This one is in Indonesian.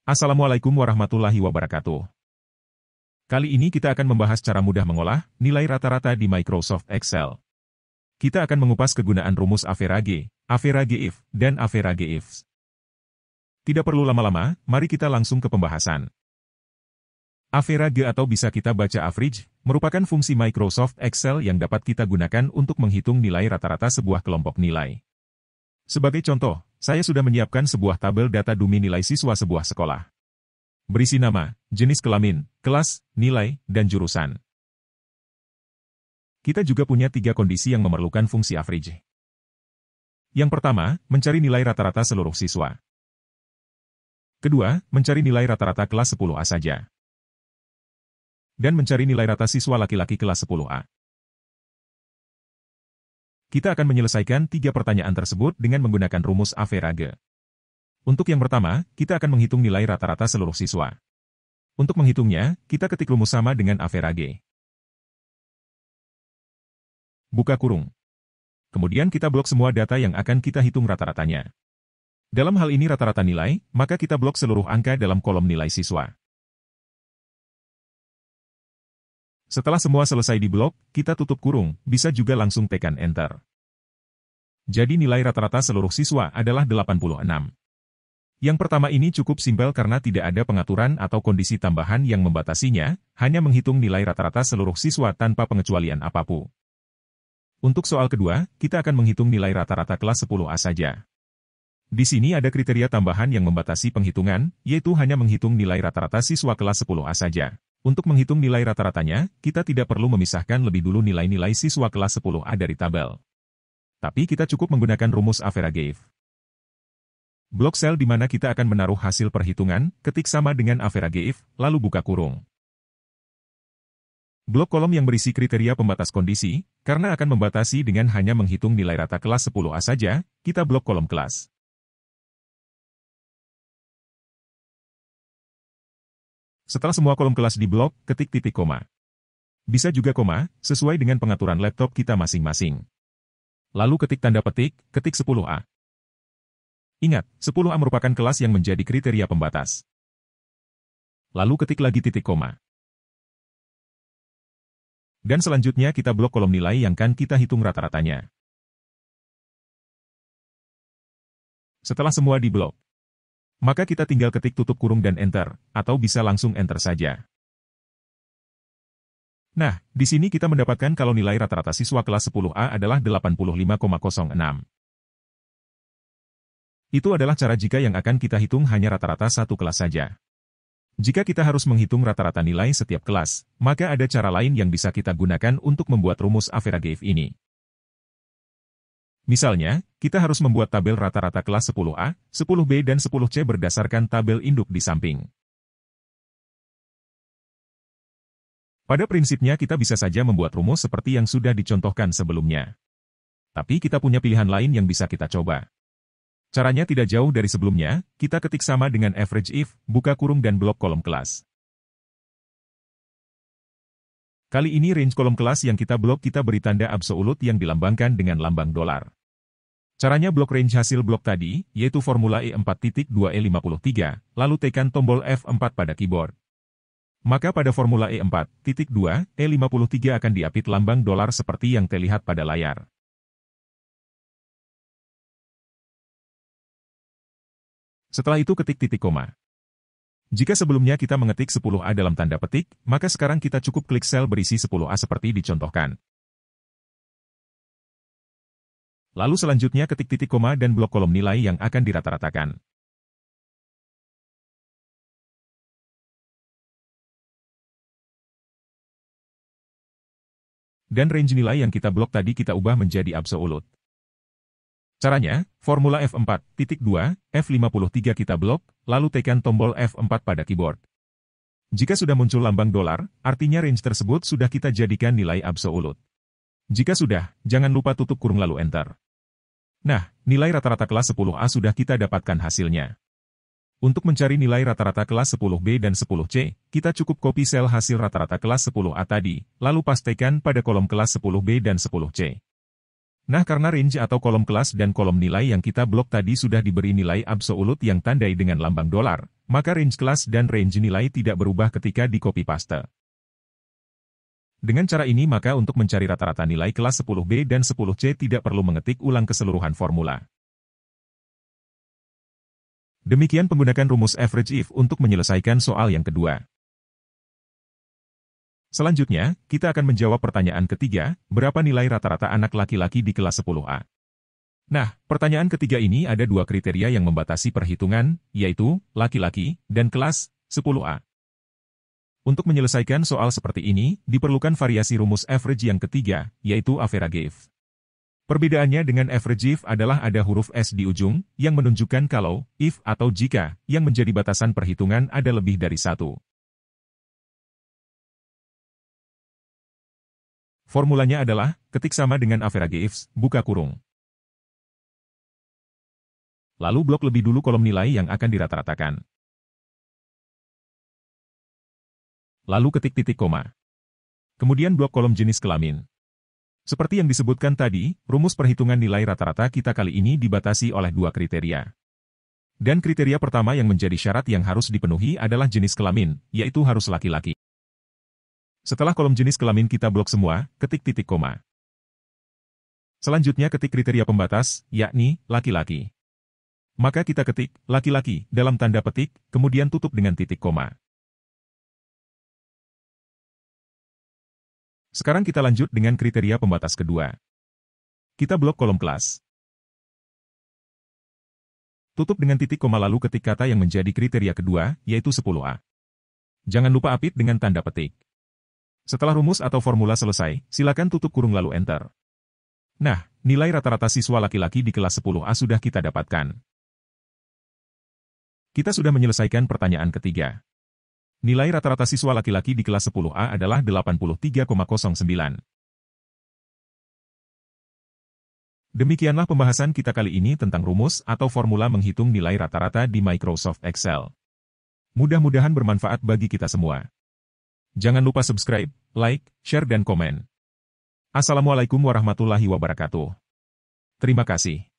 Assalamualaikum warahmatullahi wabarakatuh. Kali ini kita akan membahas cara mudah mengolah nilai rata-rata di Microsoft Excel. Kita akan mengupas kegunaan rumus average if, dan average ifs. Tidak perlu lama-lama, mari kita langsung ke pembahasan. Average atau bisa kita baca average, merupakan fungsi Microsoft Excel yang dapat kita gunakan untuk menghitung nilai rata-rata sebuah kelompok nilai. Sebagai contoh, saya sudah menyiapkan sebuah tabel data dummy nilai siswa sebuah sekolah. Berisi nama, jenis kelamin, kelas, nilai, dan jurusan. Kita juga punya 3 kondisi yang memerlukan fungsi average. Yang pertama, mencari nilai rata-rata seluruh siswa. Kedua, mencari nilai rata-rata kelas 10A saja. Dan mencari nilai rata siswa laki-laki kelas 10A. Kita akan menyelesaikan 3 pertanyaan tersebut dengan menggunakan rumus average. Untuk yang pertama, kita akan menghitung nilai rata-rata seluruh siswa. Untuk menghitungnya, kita ketik rumus sama dengan average. Buka kurung. Kemudian kita blok semua data yang akan kita hitung rata-ratanya. Dalam hal ini rata-rata nilai, maka kita blok seluruh angka dalam kolom nilai siswa. Setelah semua selesai diblok, kita tutup kurung, bisa juga langsung tekan Enter. Jadi nilai rata-rata seluruh siswa adalah 86. Yang pertama ini cukup simpel karena tidak ada pengaturan atau kondisi tambahan yang membatasinya, hanya menghitung nilai rata-rata seluruh siswa tanpa pengecualian apapun. Untuk soal kedua, kita akan menghitung nilai rata-rata kelas 10A saja. Di sini ada kriteria tambahan yang membatasi penghitungan, yaitu hanya menghitung nilai rata-rata siswa kelas 10A saja. Untuk menghitung nilai rata-ratanya, kita tidak perlu memisahkan lebih dulu nilai-nilai siswa kelas 10A dari tabel. Tapi kita cukup menggunakan rumus average if. Blok sel di mana kita akan menaruh hasil perhitungan, ketik sama dengan average if, lalu buka kurung. Blok kolom yang berisi kriteria pembatas kondisi, karena akan membatasi dengan hanya menghitung nilai rata kelas 10A saja, kita blok kolom kelas. Setelah semua kolom kelas diblok, ketik titik koma. Bisa juga koma, sesuai dengan pengaturan laptop kita masing-masing. Lalu ketik tanda petik, ketik 10A. Ingat, 10A merupakan kelas yang menjadi kriteria pembatas. Lalu ketik lagi titik koma. Dan selanjutnya kita blok kolom nilai yang kan kita hitung rata-ratanya. Setelah semua diblok, maka kita tinggal ketik tutup kurung dan Enter, atau bisa langsung Enter saja. Nah, di sini kita mendapatkan kalau nilai rata-rata siswa kelas 10A adalah 85,06. Itu adalah cara jika yang akan kita hitung hanya rata-rata satu kelas saja. Jika kita harus menghitung rata-rata nilai setiap kelas, maka ada cara lain yang bisa kita gunakan untuk membuat rumus average if ini. Misalnya, kita harus membuat tabel rata-rata kelas 10A, 10B dan 10C berdasarkan tabel induk di samping. Pada prinsipnya kita bisa saja membuat rumus seperti yang sudah dicontohkan sebelumnya. Tapi kita punya pilihan lain yang bisa kita coba. Caranya tidak jauh dari sebelumnya, kita ketik sama dengan average if, buka kurung dan blok kolom kelas. Kali ini range kolom kelas yang kita blok kita beri tanda absolut yang dilambangkan dengan lambang dolar. Caranya blok range hasil blok tadi, yaitu formula E4.2E53, lalu tekan tombol F4 pada keyboard. Maka pada formula E4.2, E53 akan diapit lambang dolar seperti yang terlihat pada layar. Setelah itu ketik titik koma. Jika sebelumnya kita mengetik 10A dalam tanda petik, maka sekarang kita cukup klik sel berisi 10A seperti dicontohkan. Lalu selanjutnya ketik titik koma dan blok kolom nilai yang akan dirata-ratakan. Dan range nilai yang kita blok tadi kita ubah menjadi absolut. Caranya, formula F4.2, F53 kita blok, lalu tekan tombol F4 pada keyboard. Jika sudah muncul lambang dolar, artinya range tersebut sudah kita jadikan nilai absolut. Jika sudah, jangan lupa tutup kurung lalu Enter. Nah, nilai rata-rata kelas 10A sudah kita dapatkan hasilnya. Untuk mencari nilai rata-rata kelas 10B dan 10C, kita cukup copy sel hasil rata-rata kelas 10A tadi, lalu pastekan pada kolom kelas 10B dan 10C. Nah, karena range atau kolom kelas dan kolom nilai yang kita blok tadi sudah diberi nilai absolut yang tandai dengan lambang dolar, maka range kelas dan range nilai tidak berubah ketika di copy paste. Dengan cara ini maka untuk mencari rata-rata nilai kelas 10B dan 10C tidak perlu mengetik ulang keseluruhan formula. Demikian penggunakan rumus average if untuk menyelesaikan soal yang kedua. Selanjutnya, kita akan menjawab pertanyaan ketiga, berapa nilai rata-rata anak laki-laki di kelas 10A? Nah, pertanyaan ketiga ini ada dua kriteria yang membatasi perhitungan, yaitu laki-laki dan kelas 10A. Untuk menyelesaikan soal seperti ini, diperlukan variasi rumus average yang ketiga, yaitu average if. Perbedaannya dengan average if adalah ada huruf S di ujung, yang menunjukkan kalau, if atau jika, yang menjadi batasan perhitungan ada lebih dari satu. Formulanya adalah, ketik sama dengan average if, buka kurung. Lalu blok lebih dulu kolom nilai yang akan dirata-ratakan. Lalu ketik titik koma. Kemudian blok kolom jenis kelamin. Seperti yang disebutkan tadi, rumus perhitungan nilai rata-rata kita kali ini dibatasi oleh dua kriteria. Dan kriteria pertama yang menjadi syarat yang harus dipenuhi adalah jenis kelamin, yaitu harus laki-laki. Setelah kolom jenis kelamin kita blok semua, ketik titik koma. Selanjutnya ketik kriteria pembatas, yakni laki-laki. Maka kita ketik laki-laki dalam tanda petik, kemudian tutup dengan titik koma. Sekarang kita lanjut dengan kriteria pembatas kedua. Kita blok kolom kelas. Tutup dengan titik koma lalu ketik kata yang menjadi kriteria kedua, yaitu 10A. Jangan lupa apit dengan tanda petik. Setelah rumus atau formula selesai, silakan tutup kurung lalu enter. Nah, nilai rata-rata siswa laki-laki di kelas 10A sudah kita dapatkan. Kita sudah menyelesaikan pertanyaan ketiga. Nilai rata-rata siswa laki-laki di kelas 10A adalah 83,09. Demikianlah pembahasan kita kali ini tentang rumus atau formula menghitung nilai rata-rata di Microsoft Excel. Mudah-mudahan bermanfaat bagi kita semua. Jangan lupa subscribe, like, share dan komen. Assalamualaikum warahmatullahi wabarakatuh. Terima kasih.